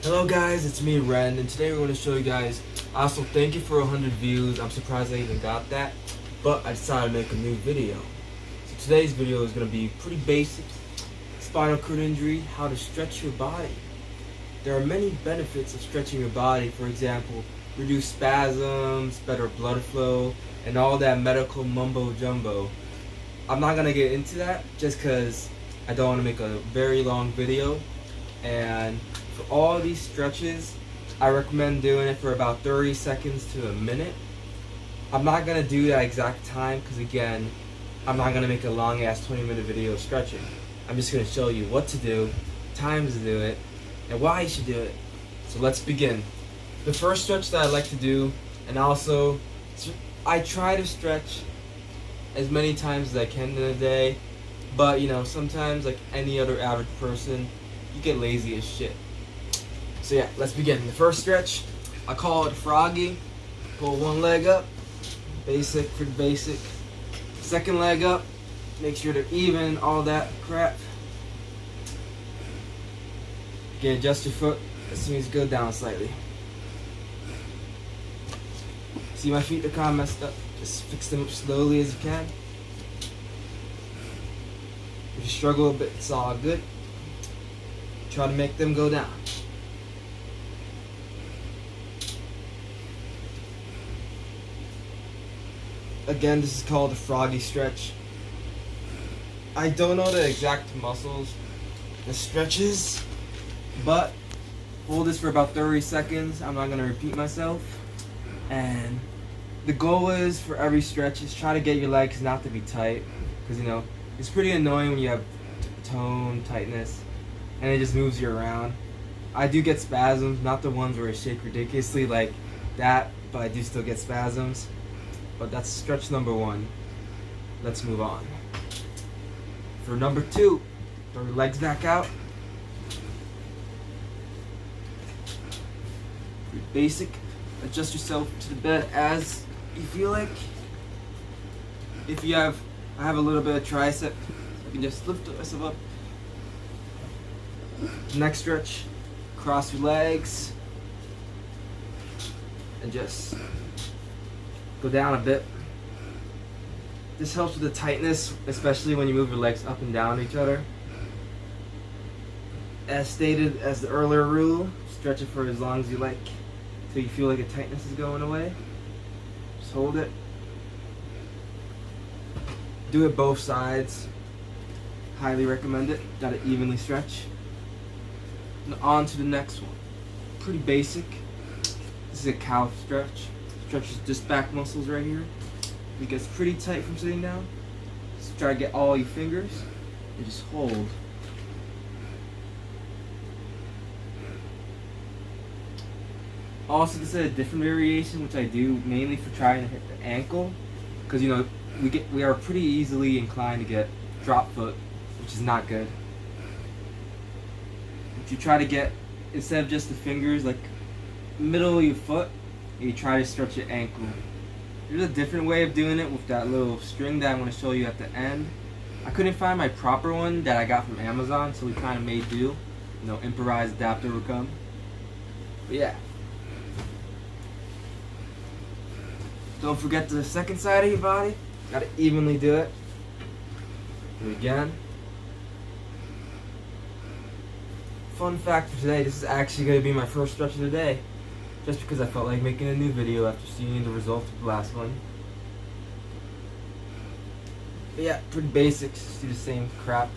Hello guys, it's me Ren, and today we're going to show you guys. Also, thank you for 100 views. I'm surprised I even got that, but I decided to make a new video. So today's video is going to be pretty basic. Spinal cord injury, how to stretch your body. There are many benefits of stretching your body. For example, reduce spasms, better blood flow, and all that medical mumbo jumbo. I'm not going to get into that just because I don't want to make a very long video. And for all these stretches, I recommend doing it for about 30 seconds to a minute. I'm not going to do that exact time because, again, I'm not going to make a long ass 20-minute video stretching. I'm just going to show you what to do, times to do it, and why you should do it. So let's begin. The first stretch that I like to do, and also I try to stretch as many times as I can in a day, but sometimes, like any other average person, you get lazy as shit. So yeah, let's begin. The first stretch, I call it Froggy. Pull one leg up, basic, pretty basic. Second leg up, make sure they're even, all that crap. Again, adjust your foot as soon as you go down slightly. See my feet are kind of messed up. Just fix them up slowly as you can. If you struggle a bit, it's all good. Try to make them go down. Again, this is called the Froggy Stretch. I don't know the exact muscles, the stretches, but hold this for about 30 seconds. I'm not going to repeat myself. And the goal is for every stretch is try to get your legs not to be tight, because it's pretty annoying when you have tone, tightness, and it just moves you around. I do get spasms, not the ones where I shake ridiculously like that, but I do still get spasms. But that's stretch number one. Let's move on. For number two, throw your legs back out. Pretty basic. Adjust yourself to the bed as you feel like. If you have, I have a little bit of tricep, I can just lift myself up. Next stretch, cross your legs and just go down a bit. This helps with the tightness, especially when you move your legs up and down each other. As stated as the earlier rule, stretch it for as long as you like till you feel like the tightness is going away. Just hold it. Do it both sides. Highly recommend it. Gotta evenly stretch. And on to the next one. Pretty basic. This is a cow stretch. Stretches just back muscles right here. It gets pretty tight from sitting down. Just try to get all your fingers and just hold. Also, this is a different variation, which I do mainly for trying to hit the ankle, because we are pretty easily inclined to get drop foot, which is not good. If you try to get, instead of just the fingers, like middle of your foot, you try to stretch your ankle. There's a different way of doing it with that little string that I'm going to show you at the end. I couldn't find my proper one that I got from Amazon, so we kind of made do. Improvised adapter will come. But yeah. Don't forget the second side of your body. Gotta evenly do it. Do it again. Fun fact for today, this is actually going to be my first stretch of the day. Just because I felt like making a new video after seeing the results of the last one. But yeah, pretty basic. Just do the same crap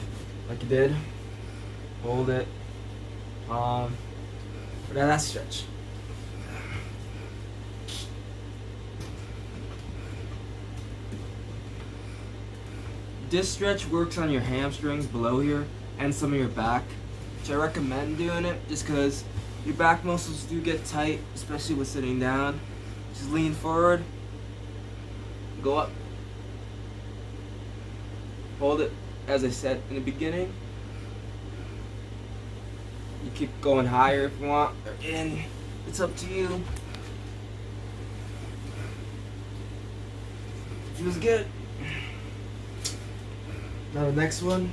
like you did. Hold it. But that's stretch. This stretch works on your hamstrings below here and some of your back, which I recommend doing it just because your back muscles do get tight, especially with sitting down. Just lean forward, go up, hold it as I said in the beginning. You keep going higher if you want, or in, it's up to you. Feels good. Now the next one,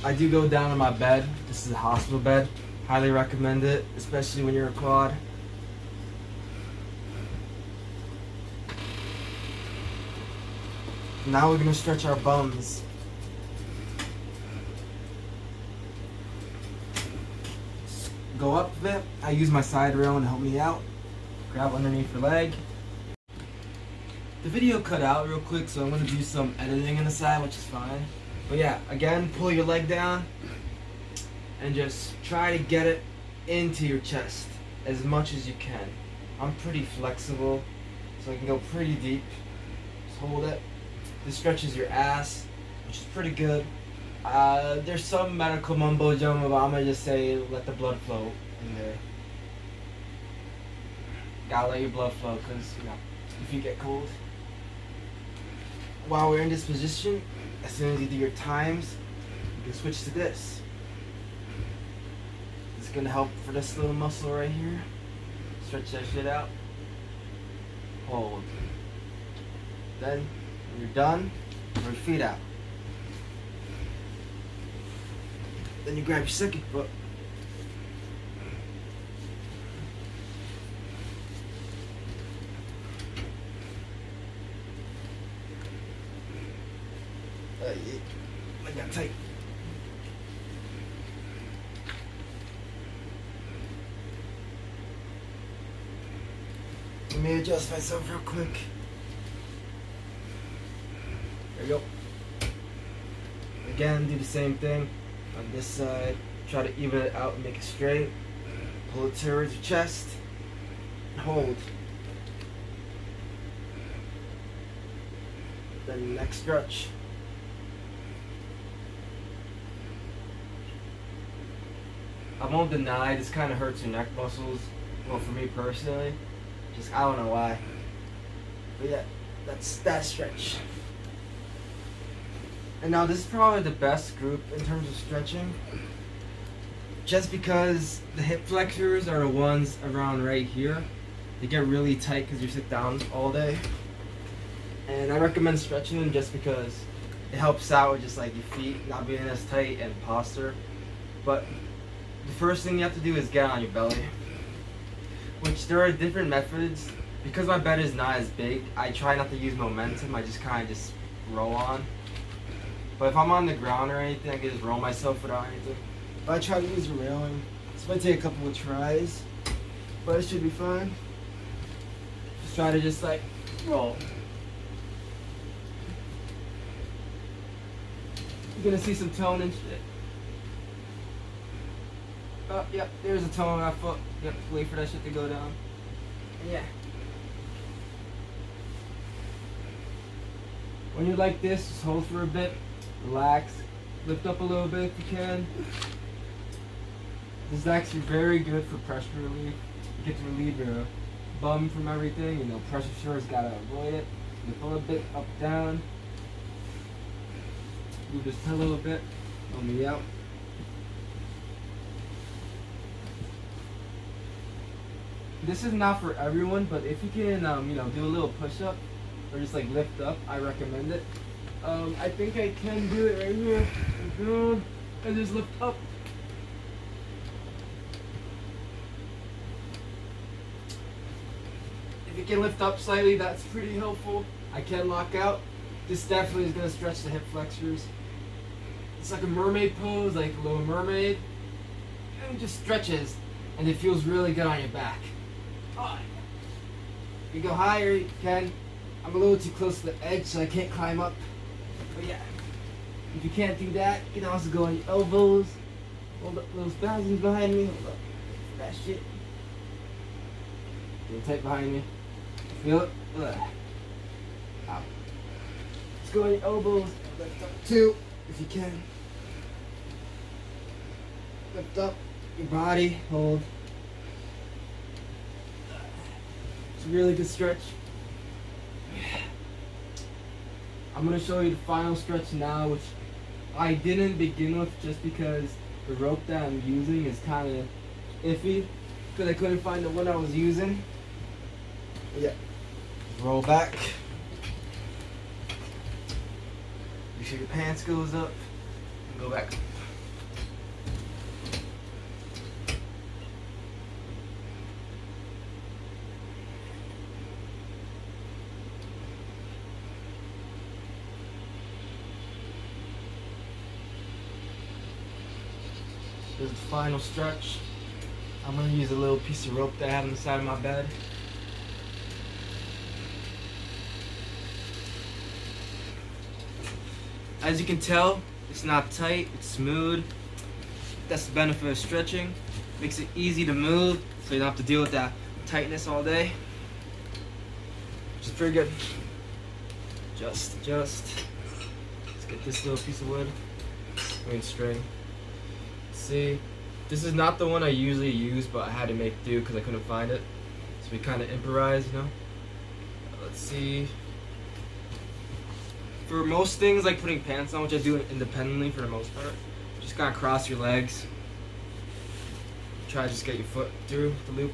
I do go down on my bed. This is a hospital bed. Highly recommend it, especially when you're a quad. Now we're gonna stretch our bums. Go up a bit. I use my side rail to help me out. Grab underneath your leg. The video cut out real quick, so I'm gonna do some editing on the side, which is fine. But yeah, again, pull your leg down and just try to get it into your chest as much as you can. I'm pretty flexible, so I can go pretty deep. Just hold it. This stretches your ass, which is pretty good. There's some medical mumbo jumbo, but I'm gonna just say let the blood flow in there. Gotta let your blood flow, because you know, if you get cold. While we're in this position, as soon as you do your times, you can switch to this. It's gonna help for this little muscle right here. Stretch that shit out. Hold. Then, when you're done, throw your feet out. Then you grab your second foot. Yeah. Leg that tight. Let me adjust myself real quick. There you go. Again, do the same thing on this side. Try to even it out and make it straight. Pull it towards your chest. Hold. Then next stretch. I won't deny this kind of hurts your neck muscles. Well, for me personally, just I don't know why. But yeah, that's that stretch. And now this is probably the best group in terms of stretching. Just because the hip flexors are the ones around right here. They get really tight because you sit down all day. And I recommend stretching them just because it helps out with just like your feet not being as tight and posture. But the first thing you have to do is get on your belly. Which there are different methods. Because my bed is not as big, I try not to use momentum. I just kind of just roll on. But if I'm on the ground or anything, I can just roll myself without anything. But I try to use the railing. This might take a couple of tries, but it should be fine. Just try to just like roll. You're gonna see some tone and shit. Oh, yep, there's a tone on my foot. Yep, wait for that shit to go down. And yeah. When you're like this, just hold for a bit. Relax. Lift up a little bit if you can. This is actually very good for pressure relief. You get to relieve your bum from everything. You know, pressure sores gotta avoid it. You pull a bit up, down. Move this a little bit. Help me out. This is not for everyone, but if you can, you know, do a little push-up or just like lift up, I recommend it. I think I can do it right here. And just lift up. If you can lift up slightly, that's pretty helpful. I can lock out. This definitely is going to stretch the hip flexors. It's like a mermaid pose, like a Little Mermaid. And it just stretches, and it feels really good on your back. Oh. You go higher, you can. I'm a little too close to the edge, so I can't climb up. But yeah, if you can't do that, you can also go on your elbows. Hold up those spasms behind me. Hold up. That shit. Get tight behind me. Feel it? Ugh. Ow. Let's go on your elbows. Lift up too, if you can. Lift up your body. Hold. It's a really good stretch. I'm going to show you the final stretch now, which I didn't begin with just because the rope that I'm using is kind of iffy because I couldn't find the one I was using. But yeah, roll back. Make sure your pants goes up and go back. There's the final stretch. I'm going to use a little piece of rope that I have on the side of my bed. As you can tell, it's not tight, it's smooth. That's the benefit of stretching. Makes it easy to move, so you don't have to deal with that tightness all day. Which is pretty good. Let's get this little piece of wood. String. See, this is not the one I usually use, but I had to make do because I couldn't find it. So we kind of improvise, you know. Let's see. For most things, like putting pants on, which I do independently for the most part, just kind of cross your legs. Try to just get your foot through the loop.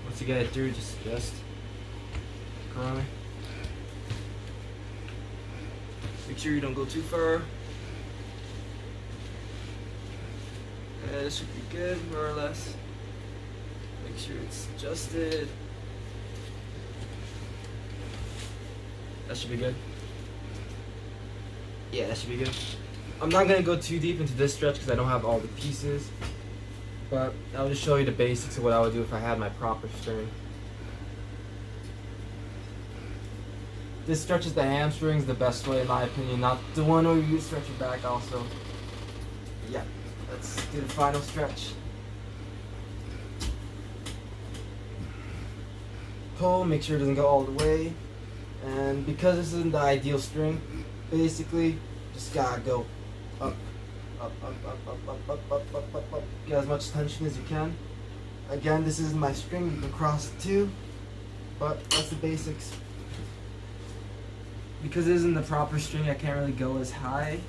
Once you get it through, just curl. Make sure you don't go too far. This should be good, more or less. Make sure it's adjusted. That should be good. Yeah, that should be good. I'm not gonna go too deep into this stretch because I don't have all the pieces, but I'll just show you the basics of what I would do if I had my proper string. This stretches the hamstrings the best way in my opinion, not the one where you stretch your back also. Yeah, let's do the final stretch. Pull, make sure it doesn't go all the way. And because this isn't the ideal string, basically, just gotta go up, up, up, up, up, up, up, up, up, up, up. Get as much tension as you can. Again, this isn't my string, you can cross it too, but that's the basics. Because it isn't the proper string, I can't really go as high.